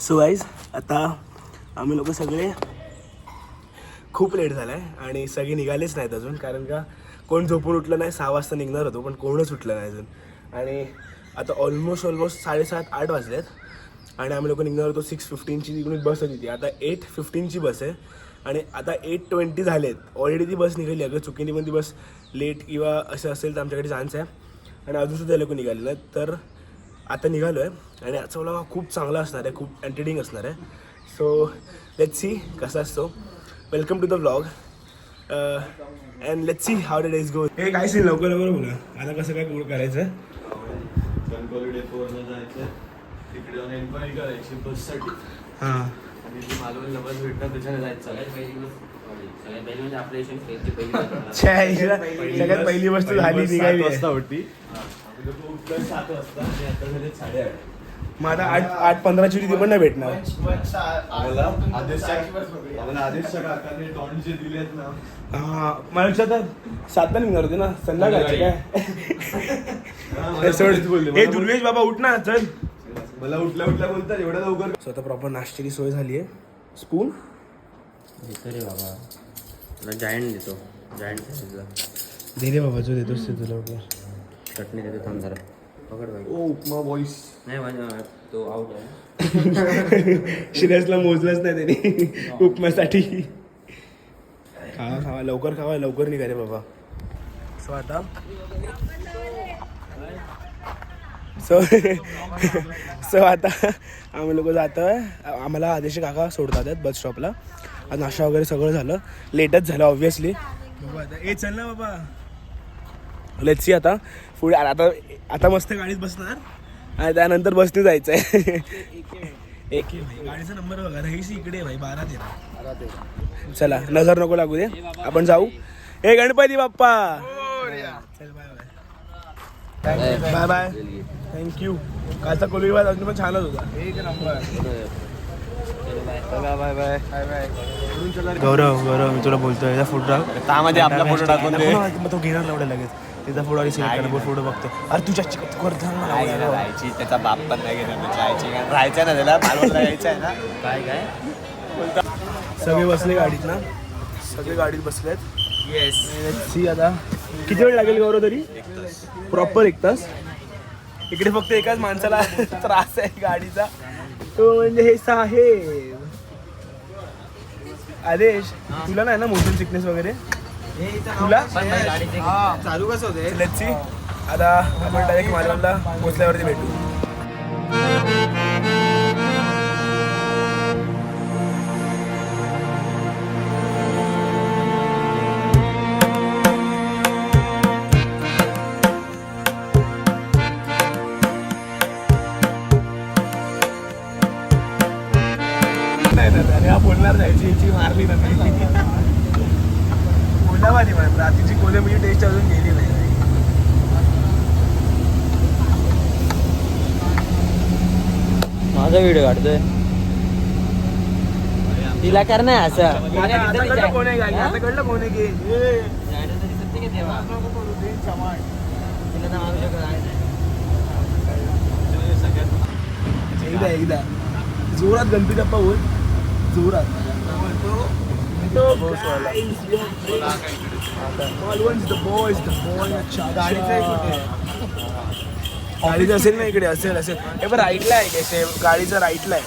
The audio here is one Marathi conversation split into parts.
सो गाईज आता आम्ही लोक सगळे खूप लेट झालं आहे आणि सगळे निघालेच नाहीत अजून, कारण का कोण झोपून उठलं नाही. 6 वाजता निघणार होतो पण कोणच उठलं नाही अजून. आणि आता ऑलमोस्ट 7:30-8 वाजलेत आणि आम्ही लोक निघणार होतो 6:15ची तिकडून बस होती ती. आता 8:15ची बस आहे आणि आता 8:20 झालेत. ऑलरेडी ती बस निघाली. अगं चुकीने पण ती बस लेट किंवा असं असेल तर आमच्याकडे चान्स आहे. आणि अजूनसुद्धा लोक निघाले नाहीत. तर आता निघालो आहे आणि आजचा व्लॉग खूप चांगला असणार आहे, खूप एंटरटेनिंग असणार आहे. सो लेट्स सी कसा असतो. Welcome to the vlog and let's see how the days go. हे काय सीन लवकर लवकर बोला. आता कसं काय करायचं? गणपती डेपोवरनं जायचं, तिकडे जाऊन एन्क्वायरी करायची बससाठी. हां आणि ती मालवणला बस भेटणार त्याच्याने जायचं. सगळ्यात पहिली वस्तू झाली निघाली वाजता होती. उठलं 7 वाजता आणि आता झाले 8:30. मग आता 8:15ची ती पण नाही भेटणार. आम्हाला आदेशच्या काकाने टॉन जे दिलेत ना, हां मला लक्षात 7ला निघणार होते ना संध्याकाळचे काय. हे दुर्वेश बाबा उठ ना चल. मला उठल्या उठल्या बोलतात एवढ्या लवकर. स्वतः प्रॉपर नाश्त्याची सोय झाली आहे. स्पून देतो रे बाबा, तुला जायंट देतो. जायंट साईजला दे रे बाबा, जो देतोस ते तुला. चटणी देतो थांब जरा. पकड भाई. ओ उपमा बॉईस. नाही माझ्या तो आउट आहे. श्रेयसला मोजलंच नाही त्याने उपमासाठी. खावा लवकर खावा, लवकर निघा रे बाबा. सो आता सो आता आम्ही लोक जातोय. आम्हाला आदेश काका सोडतात आहेत बस स्टॉपला. आणि नाश्ता वगैरे सगळं झालं. लेटच झालं ऑब्व्हियसली. ए चल ना बाबा. लेट्स सी आता पुढे. आता मस्त गाडीत बसणार आणि त्यानंतर बसने जायचं आहे. एक गाडीचा नंबर बघा. रहीस इकडे भाई 12-13. चला नजर नको लागू दे, आपण जाऊ. हे गणपती बाप्पा. चल bye bye bye bye. Thank you. कालचा कोलिवाद अजून पण छानच होता. एक नंबर. Bye bye. गौरव मी तुला बोलतोय फोटो त्यामध्ये आपला फोटो टाकून दे. मग तो घेणार एवढं लगेच. तिचा फोटो आणि सिलेक्ट करा. फोटो बघतो. अरे तुझ्या राहायची त्याचा बाप पण नाही घेणार. राहायचं ना त्याला मालवणला यायचं आहे ना. काय सगळे बसले गाडीत ना. सगळे गाडीत बसलेत. येस. सी आता किती वेळ लागेल गौरव तरी? प्रॉपर 1 तास. इकडे फक्त एकाच माणसाला त्रास आहे गाडीचा, तो म्हणजे हे साहेब आदेश. तुला नाही ना मोशन सिकनेस वगैरे? तुला चालू कसं होते? Let's see. आता आपण डायरेक्ट मालवणला पोचल्यावरती भेटू. नाही बोलणार जायची मारली ना कोल्हावाली म्हणून. रात्रीची कोल्हाची टेस्ट अजून गेली नाही. माझा व्हिडिओ काढतोय. तिला कर ना असं. आता कळलं कोण आहे गाडी. आता कळलं कोण आहे की एकदा जोरात गणपती बाप्पा बोल. जोरात गाडीचं असेल ना इकडे. असेल हे पण राईटला आहे कसे. गाडीचं राईटला आहे.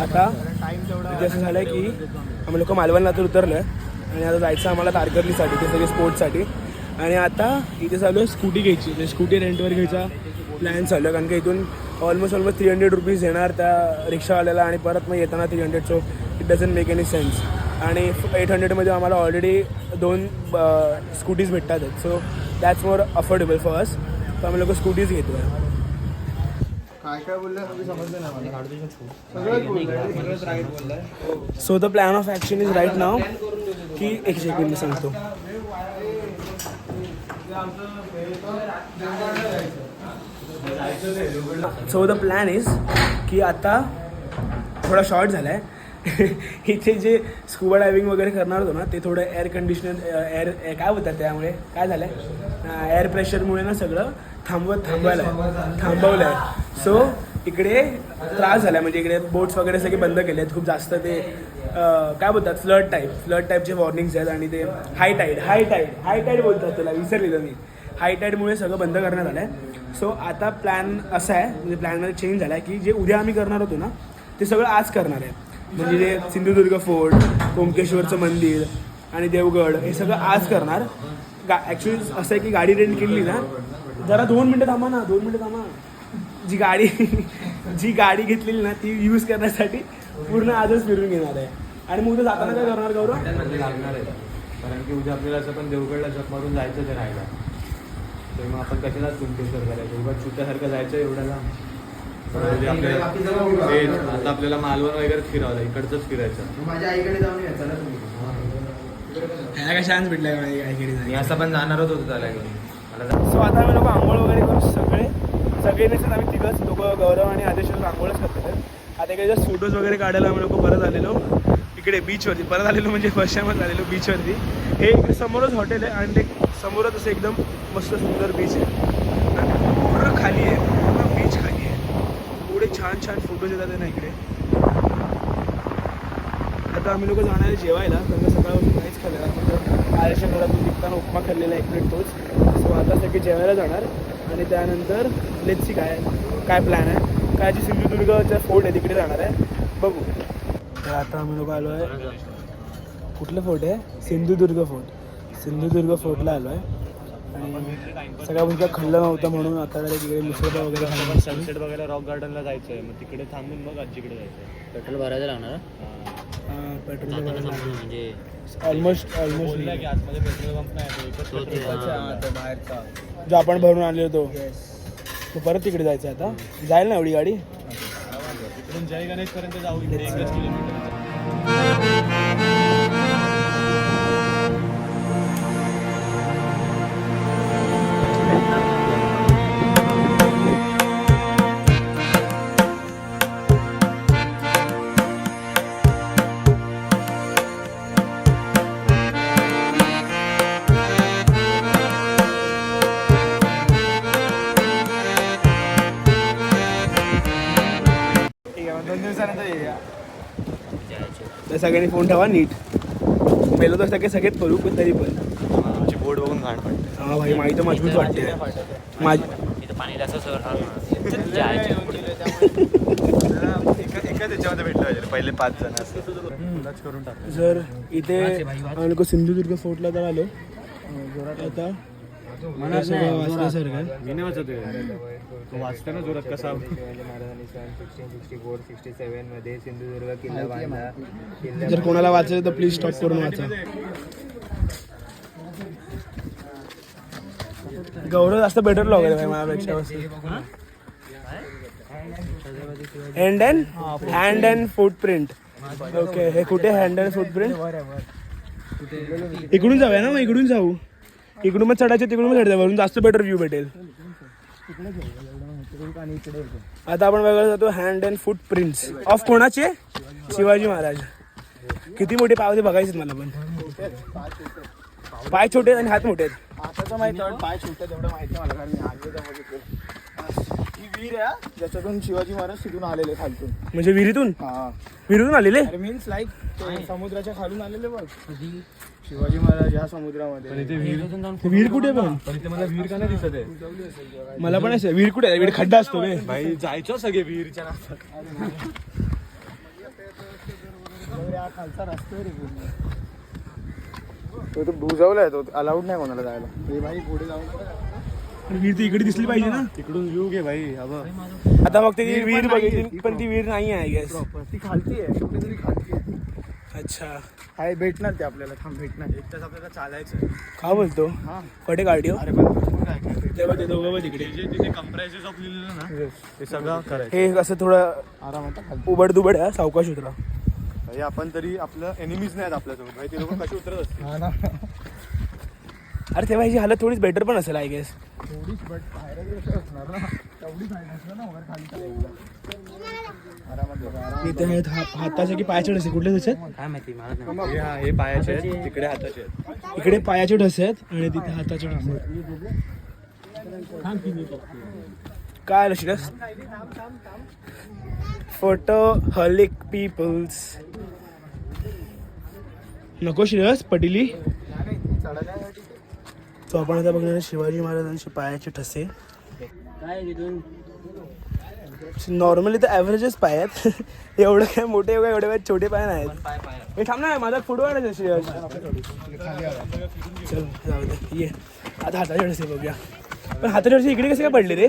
आता इथे असं झालं की आम्ही लोक मालवणला तर उतरलोय आणि आता जायचं आम्हाला तारकर्लीसाठी, ते सगळे स्पोर्ट्ससाठी. आणि आता इथे चालू आहे स्कूटी घ्यायची. म्हणजे स्कूटी रेंटवर घ्यायचा प्लॅन चालू आहे. कारण की इथून ऑलमोस्ट 300 रुपीज येणार त्या रिक्षावाल्याला आणि परत मग येताना 300. So it doesn't make any sense. आणि 800मध्ये आम्हाला ऑलरेडी 2 स्कूटीज भेटतात आहेत. So that's more affordable for us. तर आम्ही लोक स्कूटीज घेतो आहे. काय बोललं समजलं ना. So the plan of action is right now की एक सेकंड सांगतो. सो द प्लॅन इज की आता थोडा शॉर्ट झाला आहे. इथे जे स्कुबा डायव्हिंग वगैरे करणार होतो ना, ते थोडं एअर कंडिशनर काय होतात त्यामुळे काय झालं आहे, एअर प्रेशरमुळे ना सगळं थांबवलं आहे. सो इकडे त्रास झाला, म्हणजे इकडे बोट्स वगैरे सगळे बंद केले आहेत खूप जास्त. ते काय बोलतात फ्लड टाईपचे वॉर्निंग्स आहेत. आणि ते हाय टाईड बोलतात त्याला, विसरलेलं मी. हाय टाईडमुळे सगळं बंद करण्यात आलं आहे. सो आता प्लॅन असा आहे, म्हणजे प्लॅनमध्ये चेंज झाला आहे की जे उद्या आम्ही करणार होतो ना ते सगळं आज करणार आहे. म्हणजे जे सिंधुदुर्ग फोर्ट, ओंकेश्वरचं मंदिर आणि देवगड हे सगळं आज करणार. ॲक्च्युली असं आहे की गाडी रेंट केली ना, जरा 2 मिनटं थांबा. जी गाडी घेतलेली ना ती यूज करण्यासाठी पूर्ण आजच फिरून घेणार आहे. आणि मग उद्या जाताना काय करणार गौरव? लागणार आहे, कारण की उद्या आपल्याला असं पण देवगडला जप मारून जायचं ते राहायला. तर मग आपण कशालाच गुंतेश्वर करायचं, उगाच छुट्यासारखं जायचं एवढ्याला. आपल्याला आता आपल्याला मालवण वगैरे फिरावं, इकडचंच फिरायचं. माझ्या आईकडे जाऊन यायचं ना तुम्ही. ह्याला काय चान्स भेटला मी असं पण जाणारच होतो त्याला घेऊन. सो आता आम्ही लोक आंघोळ वगैरे करू सगळे नसेल, आम्ही तिघंच लोक गौरव आणि आदेश आंघोळच करतात. आता इकडे जस्ट फोटोज वगैरे काढायला आम्ही लोक परत आलेलो इकडे बीचवरती. परत आलेलो म्हणजे फर्स्ट टाइमच आलेलो बीचवरती. हे इकडे समोरच हॉटेल आहे आणि ते समोरच असं एकदम मस्त सुंदर बीच आहे. पूर्ण खाली आहे, पूर्ण बीच खाली आहे. पुढे छान फोटोज येतात ना इकडे. आता आम्ही लोक जाणार आहे जेवायला, कारण सकाळपासून काहीच खाल्लेला. फक्त आयुष्य घरातून निघताना उपमा खाल्लेला एक प्लेट तोच. सो आता सगळे जेवायला जाणार आणि त्यानंतर लेट्स सी काय प्लॅन आहे. काय जी सिंधुदुर्गचा फोर्ट आहे तिकडे जाणार आहे, बघू. तर आता आम्ही लोक आलो आहे, कुठलं फोर्ट आहे? सिंधुदुर्ग फोर्टला आलो आहे. आणि सगळ्या गोष्टी खाल्लं नव्हतं म्हणून आता जरा तिकडे मिसळपाव वगैरे खाल्लं. सनसेट बघायला रॉक गार्डनला जायचं आहे, मग तिकडे थांबून मग आजीकडे जायचं आहे. पेट्रोल भरायला लागणार. पेट्रोल म्हणजे ऑलमोस्ट की आतमध्ये पेट्रोल पंप नाही, बाहेरचा जो आपण भरून आणले होतो तो परत तिकडे जायचं. आता जाईल ना एवढी गाडी? इकडून जय गणेशपर्यंत जाऊ, इकडे 1 किलोमीटर. तर सगळ्यांनी फोन ठेवा नीट. पहिलं तर सगळेच करू, पण तरी पण तुमची बोर्ड बघून घाण पडते. हा भाई, माहिती मजबूत वाटते माझी. पाणी जास्त एकाच याच्यामध्ये भेटलं पाहिजे पहिले 5 जण असं करून टाक. जर इथे आम्ही लोक सिंधुदुर्ग फोर्टला तर आलो. आता वाचण्यासारखं मी नाही वाचतोय, तो वाचतो ना जोरात कसा. महाराजांनी 1664-67 मध्ये सिंधुदुर्ग किल्ला बांधला. जर कोणाला वाचायचं तर प्लीज स्टॉप करून वाचा. गौरव जास्त बेटर लॉगर आहे माझ्यापेक्षा. Hand and footprint. ओके, हे कुठे हँड अँड फुटप्रिंट? इकडून जाऊया ना, मग इकडून जाऊ. इकडून मग चढायचे, तिकडून मग चढायचं, वरून जास्त बेटर व्ह्यू भेटेल. आता आपण बघायला जातो hand and foot prints of कोणाचे? शिवाजी महाराज. किती मोठे पाय होते बघायचे मला पण. पाय छोटे आणि हात मोठे आहेत. आताचं माहिती आहे, पाय छोटे तेवढं माहिती आहे मला, कारण मी आजचं बघितलं. ही विहीर आहे ज्याच्यातून शिवाजी महाराज तिथून आलेले खालतून. म्हणजे विहिरीतून? हा, विहिरीतून आलेले? मीन्स लाईक समुद्राच्या खालून आलेले बघ शिवाजी महाराज या समुद्रामध्ये. विहीर कुठे पण? मला विहीर का नाही दिसत आहे? मला पण असं विहीर कुठे आहे? विहीर खड्डा असतो काय? भाई जायचो सगळे विहीरच्या नावात. खालचा रस्ता रे तो बुजवलाय, तो अलाउड नाही कोणाला जायला. हे भाई पुढे जाऊन विहीर ती इकडे दिसली पाहिजे ना. तिकडून व्ह्यू घे भाई. आता फक्त ती विहीर बघितली, पण ती विहीर नाही आहे गॅस. ती खालती आहे, कुठेतरी खालती आहे. अच्छा, हाय भेटणार ते आपल्याला. थांब भेटणार. 1 तास आपल्याला चालायचं. का बोलतो? हा, पटे कार्डिओ. अरे पण भरपूर काय काय तेव्हा ते दोघं बघ तिकडे. जे तिथे कंप्रायसेस ऑफ लिहिलेलं ना ते सगळं करायचं. हे असं थोडं आरामात खाली. उबड दुबड आहे, सावकाश उतरा. भाई आपण तरी आपलं एनिमीज नाहीत आपल्यासोबत भाई. ते लोक कशी उतरत असतील. हा ना, अरे तेव्हा ह्याची हालत थोडीच बेटर पण असेल आय गेस. थोडीच बट बाहेर असणार ना, तेवढीच आहे नसलं ना वर खाली चालायला. आरामात बघा, आरामात. इथे आहेत हाताचे की पायाचे ठसे कुठले ठसे आहेत? काय माहिती मला नाही. हे पायाचे आहेत, तिकडे हाताचे आहेत. इकडे पायाचे ठसे आहेत आणि तिथे हाताचे ठसे आहेत. काय आलं शिरस? Photo हॉलिक people's. नको शिरस पटिली. तो आपण आता बघणार शिवाजी महाराजांचे पायाचे ठसे. नॉर्मली तर ॲव्हरेजच पाय आहेत. एवढं काय मोठे एवढे काय छोटे पाय नाहीत. हे थांब ना, माझा फुटबॉल आहे शिरस. चल जाऊ दे, ये आता हाताचे ठसे बघूया. पण हाताचे ठसे इकडे कसे काय पडले रे?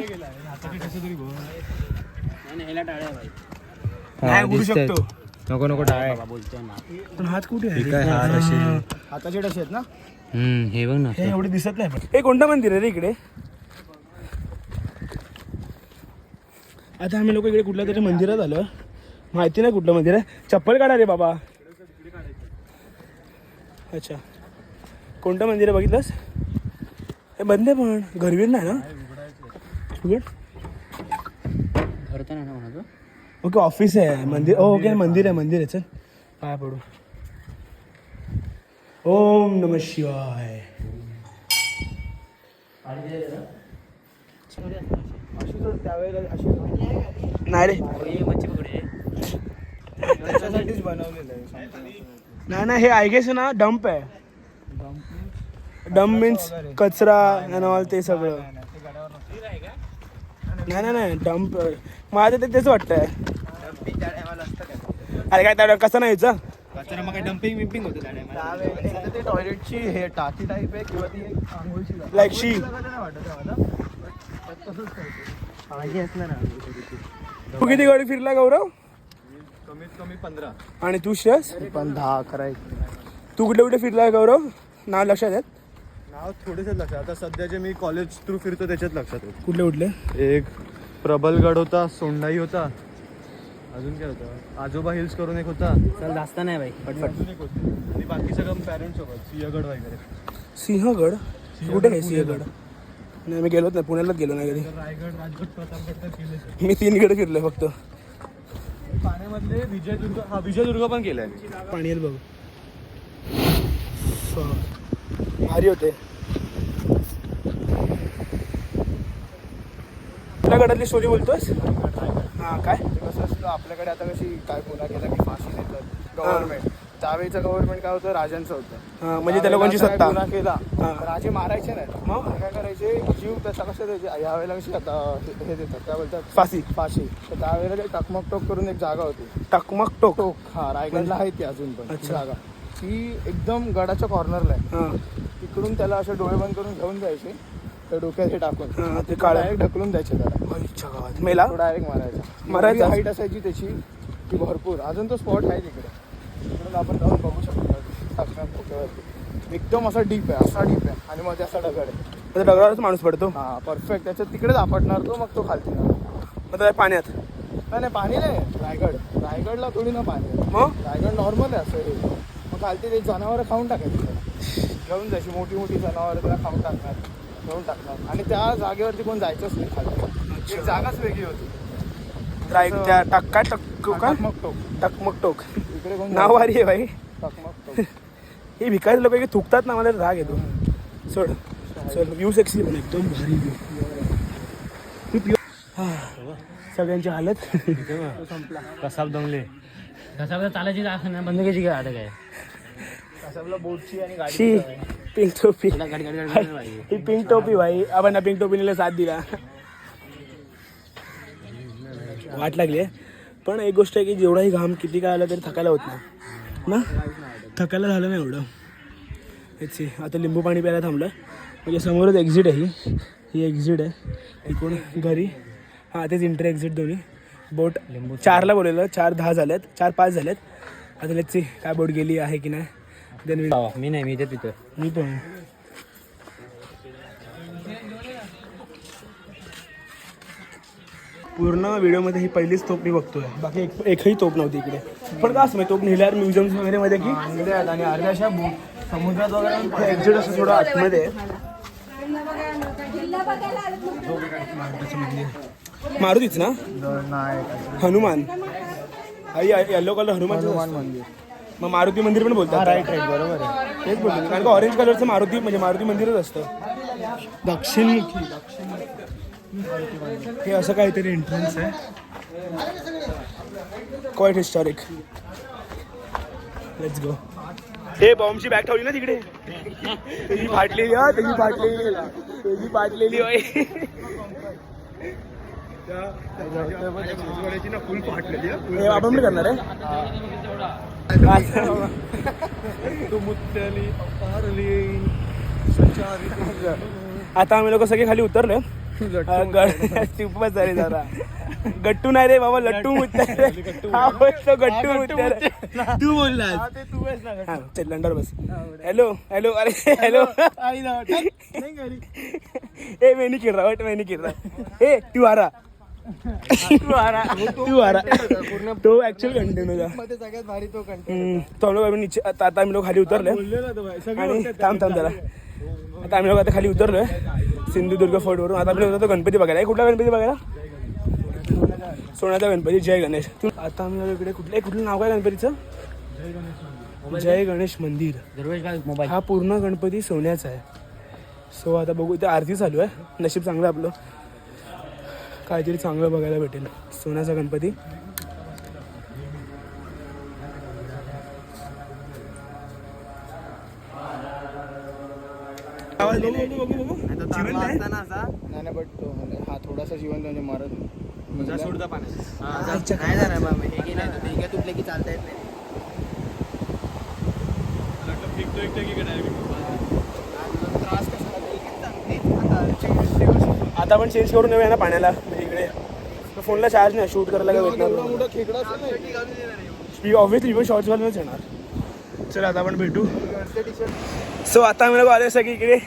नाही उडू शकतो. नको नको टाळ. पण हात कुठे आहे? हाताचे डसे आहेत ना. हे बघ ना, हे एवढे दिसत नाही. पण हे कोणतं मंदिर आहे रे इकडे? आता आम्ही लोक इकडे कुठल्या तरी मंदिरात आलो. माहिती नाही कुठलं मंदिर आहे. चप्पल काढा रे बाबा. अच्छा, कोणतं मंदिर आहे बघितलंस? हे बंद आहे पण घरवीर नाही ना. उघड. ओके ऑफिस आहे. मंदिर ओके मंदिर आहे. चल पाया पडू. ओम नमः शिवाय. नाही रे, त्याच्यासाठीच बनवलेलं आहे. नाही हे आय गेस ना डंप आहे. डंप मीन्स कचरा अँड ऑल ते सगळं. नाही डंप. मला ते तेच वाटतंय. अरे काय त्या कसं नाही यायचं. मग डम्पिंग विम्पिंग होतं ते टॉयलेटची हे टाकी टाईप आहे किंवा ती आंघोळची लाईक शी. तू किती गाडी फिरला गौरव? कमीत कमी 15. आणि तू श्रेयस? पण 10 11. तू कुठे कुठे फिरलाय गौरव? नाव लक्षात आहेत? नाव थोडेसेच लक्षात. आता सध्या जे मी कॉलेज थ्रू फिरतो त्याच्यात लक्षात आहेत. कुठले कुठले? एक प्रबलगड होता, सोंडाई होता, अजून काय होतं, आजोबा हिल्स करून एक होता. चल जास्त नाही भाई, अजून एक होते. आणि बाकी सगळं पॅरेंट्स सोबत. सिंहगड वगैरे. सिंहगड कुठे आहे? सिंहगड नाही मी गेलोच नाही. पुण्यालाच गेलो नाही कधी. रायगड, राजगड, प्रतापगड तर केलेच. मी 3 गड फिरलोय फक्त. पाण्यामधले विजयदुर्ग, हा विजयदुर्ग पण केलाय मी. पाणी बघ भारी होते. आपल्या गडातली स्टोरी बोलतोस? हां काय कसं असतं आपल्याकडे आता कशी काय गुन्हा केला की फाशी देतात गव्हर्नमेंट. त्यावेळेचं गव्हर्नमेंट काय होतं, राजांचं होतं. हां म्हणजे त्या लोकांची सत्ता. गुन्हा केला हां. राजे मारायचे नाही. मग काय करायचे, जीव त्याचा कसं द्यायचे. यावेळेला कशी आता हे देतात काय बोलतात, फाशी. तर त्यावेळेला ते टकमक टोक करून एक जागा होती. टकमक टोक. टोक हा रायगडला आहे ती अजून पण. अच्छा. जागा ती एकदम गडाच्या कॉर्नरला आहे. हां तिकडून त्याला असे डोळे बंद करून घेऊन जायचे. त्या डोक्यात हे टाकून हां ते काळ्या डायरेक्ट ढकलून द्यायचे त्याला. आईच्या गावात मेला. तो डायरेक्ट मारायचा. हाईट असायची त्याची ती भरपूर. अजून तो स्पॉट आहे तिकडे. तिकडून आपण जाऊन बघू शकतो. एकदम असा डीप आहे आणि मध्ये असा दगड आहे. दगडावरच माणूस पडतो. हा परफेक्ट. त्याच्यात तिकडेच आपटणार तो, मग तो खालती जाणार. मग त्या पाण्यात नाही पाणी नाही. रायगडला थोडी ना पाणी आहे. मग रायगड नॉर्मल आहे असं हे. मग खालती ते जनावरं खाऊन टाकायची. घेऊन जायची मोठी जनावरं त्याला खाऊन घेऊन टाकणार. आणि त्या जागेवरती कोण जायचंच नाही खाली. एक जागाच वेगळी होती. त्या टक्का टकमक टोक इकडे कोण नाव भारी आहे भाई. टकमक टोक. हे भिकारी लोक थुकतात ना, मला राग येतो. सोड चल. व्ह्यू सेक्सी पण एकदम भारी व्ह्यू. सगळ्यांची हालत संपला. कसाब दमले. कसा चालायची ना बंद कशी काय आता काय कसाबला बोटची आणि गाडी. शी पिंक टोपी. गाडी गाडी ही पिंक टोपी भाई. आपण ना पिंक टोपीने साथ दिला. वाट लागली आहे. पण एक गोष्ट आहे की जेवढाही घाम किती काय आला तरी थकायला होत नाही ना. थकायला झालं नाही एवढं. हेच आता लिंबू पाणी प्यायला थांबलं. म्हणजे समोरच एक्झिट आहे. ही एक्झिट आहे. इकडून घरी. हां तेच इंटर एक्झिट दोन्ही. बोट 4ला बोललेलं. 4:10 झाल्यात. 4:05 झाल्यात. आता लेट्स काय बोट गेली आहे की नाही. देन मी नाही, मी इथे पितो. मी पण पूर्ण व्हिडिओमध्ये ही पहिलीच तोप मी बघतोय. बाकी एकही तोप नव्हती इकडे. पण का असं तोप नेल्यावर म्युझियम्स वगैरे मध्ये की आणि अर्ध्याशा समुद्रात वगैरे एक्झिट असं थोडं आतमध्ये आहे. मारुतीच ना. नाही हनुमान. आई येलो कलर हनुमान मंदिर. मग मारुती मंदिर पण बोलतात. राईट बरोबर आहे. तेच बोलतो. कारण का ऑरेंज कलरचं मारुती म्हणजे मारुती मंदिरच असतं. दक्षिणमुखी हे असं काहीतरी एंट्रन्स आहे, क्वाईट हिस्टॉरिक. Let's go. हे बॉम्बची बॅग ठेवली ना तिकडे, त्याची फाटलेली हा, त्याची फाटलेली होय. फुल फाटलेली आपण पण करणार आहे. आता आम्ही लोक सगळे खाली उतरलो. खूपच झाले जरा. गट्टू नाही रे बाबा, लट्टू मुत्तर. गट्टू मुत्तर तू बोलला. चल लंडर बस. Hello hello. अरे हॅलो. ए मैं नहीं खेल रहा, मैं नहीं खेल रहा. ए तू आ रहा. तो ऍक्च्युअल कंटेंट होता. सगळ्यात भारी तो कंटेंट. तो हम लोग अभी नीचे, आता आम्ही लोक खाली उतरले आणि थांब जरा. आता आम्ही लोक आता खाली उतरलोय सिंधुदुर्ग फोर्ट वरून. आता आम्ही लोक गणपती बघायला. कुठला गणपती बघायला? सोन्याचा गणपती, जय गणेश. आता आम्ही लोक इकडे कुठलं नाव काय गणपतीचं? जय गणेश मंदिर. मोबाईल हा पूर्ण गणपती सोन्याचा आहे. सो आता बघू, इथे आरती चालू आहे. नशीब चांगलं आपलं, काहीतरी चांगलं बघायला भेटेल. सोन्याचा गणपती. नाही बट हा थोडासा जिवंत म्हणजे मरत सोडता पाण्यात. नाही जाणार मग हे तुटले की चालता येत नाही. त्रास आता आपण चेंज करून येऊया ना पाण्याला. इकडे फोनला चार्ज नाही, शूट करायला काय भेटणार. ऑब्व्हियसली पण शॉर्ट्स घालूनच येणार. चल आता आपण भेटू. सो आता आम्ही लोक आले सगळे इकडे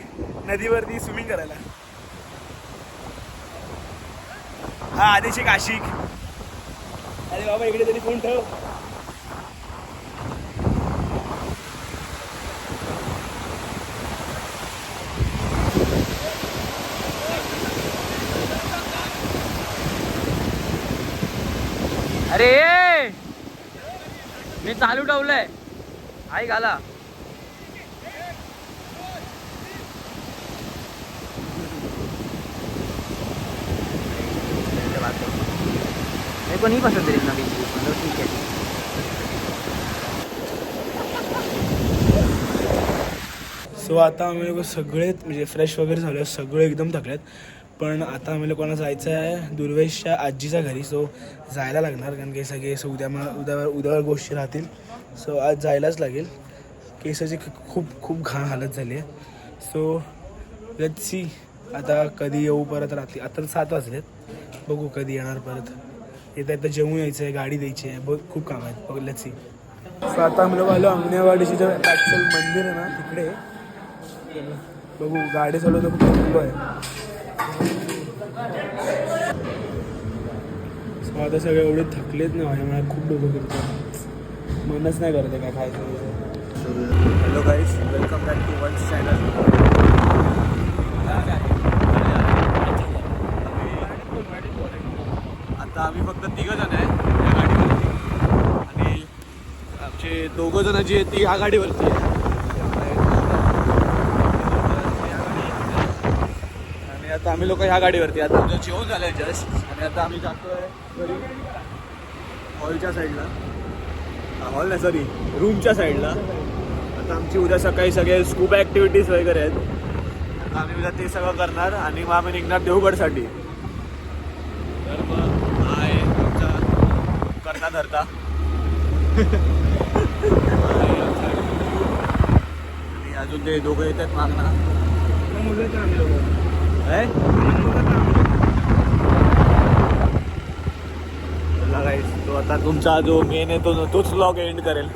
नदीवरती स्विमिंग करायला. हा आदेश एक आशिक. अरे बाबा इकडे तरी फोन ठेव. अरे मी चालू ठेवलंय. आई घाला. मेरे को नहीं पसंद है इतना बीच मतलब ठीक है. सो आता आम्ही लोक सगळे म्हणजे फ्रेश वगैरे झालो, सगळे एकदम थकलेत. पण आता आम्ही लोकांना जायचं आहे दुर्वेशच्या आजीच्या घरी. सो जायला लागणार, कारण की सगळे उद्यावर गोष्टी राहतील. सो आज जायलाच लागेल. केसाची खूप घाण हालत झाली आहे. सो लेट्स सी आता कधी येऊ परत रात्री. आता 7 वाजलेत, बघू कधी येणार परत. येता जेवून यायचं आहे, गाडी द्यायची आहे, खूप काम आहेत. बघू लेट्स सी. सो आता आम्ही लोक आलो अंगणवाडीची जे ॲक्च्युअल मंदिर आहे ना तिकडे. बघू गाडी चालवतो खूप आहे. आता सगळे एवढे थकलेत ना मला खूप डोकं फिरतं. मनच नाही करते काय खायचं. Hello guys, welcome back to one's channel. आता आम्ही फक्त 3 जण आहे या गाडीवरती आणि आमचे 2 जण जी आहेत ती ह्या गाडीवरती आहे. आणि आता आम्ही लोक ह्या गाडीवरती. आता आमचं जेवण झालं आहे जस्ट आणि आता आम्ही जातोय घरी हॉलच्या साईडला. हॉल नाही सॉरी, रूमच्या साईडला. आता आमची उद्या सकाळी सगळे स्कूबा ॲक्टिव्हिटीज वगैरे आहेत. आता आम्ही उद्या ते सगळं करणार आणि मग आम्ही निघणार देवगडसाठी. तर मग आहे आमचा करता धरता. आणि अजून ते दोघं येतात मागणार. तो आता तुमचा जो मेन आहे तोच व्लॉग एंड करेल.